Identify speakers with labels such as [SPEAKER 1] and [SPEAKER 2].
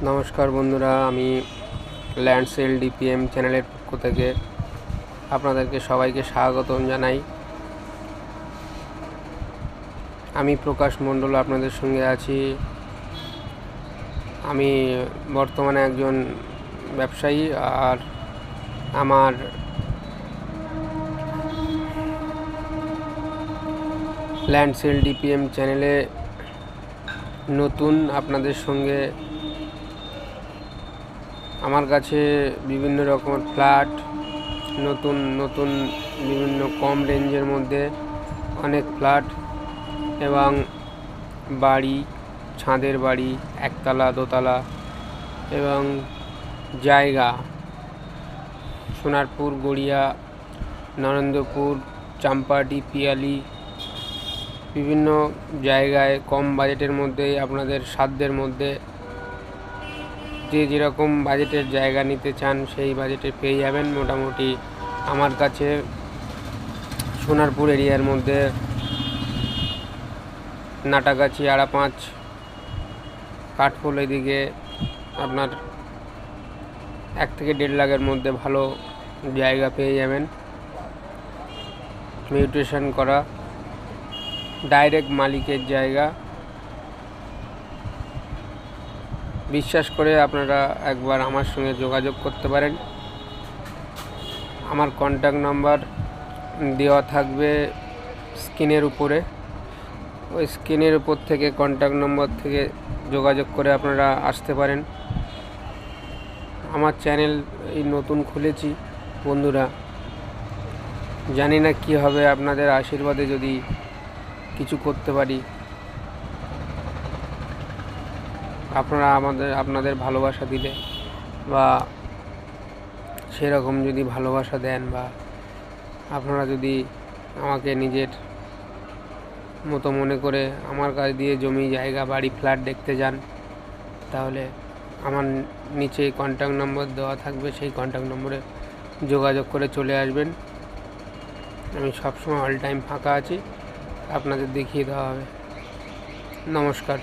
[SPEAKER 1] নমস্কার বন্ধুরা, আমি ল্যান্ড সেল ডিপিএম চ্যানেলের পক্ষ থেকে আপনাদেরকে সবাইকে স্বাগতম জানাই। আমি প্রকাশ মণ্ডল আপনাদের সঙ্গে আছি। আমি বর্তমানে একজন ব্যবসায়ী, আর আমার ল্যান্ড সেল ডিপিএম চ্যানেলে নতুন আপনাদের সঙ্গে আমার কাছে বিভিন্ন রকমের ফ্ল্যাট, নতুন নতুন বিভিন্ন কম রেঞ্জের মধ্যে অনেক ফ্ল্যাট এবং বাড়ি, ছাদের বাড়ি, একতলা, দোতলা এবং জায়গা সোনারপুর, গড়িয়া, নরেন্দ্রপুর, চাম্পাহাটি, পিয়ালি বিভিন্ন জায়গায় কম বাজেটের মধ্যে আপনাদের সাধ্যের মধ্যে যে যেরকম বাজেটের জায়গা নিতে চান সেই বাজেটে পেয়ে যাবেন। মোটামুটি আমার কাছে সোনারপুর এরিয়ার মধ্যে নাটাগাছি, আড়াপাঁচ, কাঠফুল এদিকে আপনার 1 থেকে 1.5 লাখের মধ্যে ভালো জায়গা পেয়ে যাবেন। মিউটেশন করা, ডাইরেক্ট মালিকের জায়গা। বিশ্বাস করে আপনারা একবার আমার সঙ্গে যোগাযোগ করতে পারেন। আমার কন্ট্যাক্ট নাম্বার দেওয়া থাকবে স্ক্রিনের উপরে। ওই স্ক্রিনের উপর থেকে কন্ট্যাক্ট নম্বর থেকে যোগাযোগ করে আপনারা আসতে পারেন। আমার চ্যানেল এই নতুন খুলেছি বন্ধুরা, জানি না কি হবে, আপনাদের আশীর্বাদে যদি কিছু করতে পারি, আপনারা আপনাদের ভালোবাসা দিলে বা সেরকম যদি ভালোবাসা দেন, বা আপনারা যদি আমাকে নিজের মতো মনে করে আমার কাছ দিয়ে জমি, জায়গা, বাড়ি, ফ্ল্যাট দেখতে যান, তাহলে আমার নিচে কন্ট্যাক্ট নম্বর দেওয়া থাকবে, সেই কন্ট্যাক্ট নম্বরে যোগাযোগ করে চলে আসবেন। আমি সবসময় অল টাইম ফাঁকা আছি, আপনাদের দেখিয়ে দেওয়া হবে। নমস্কার।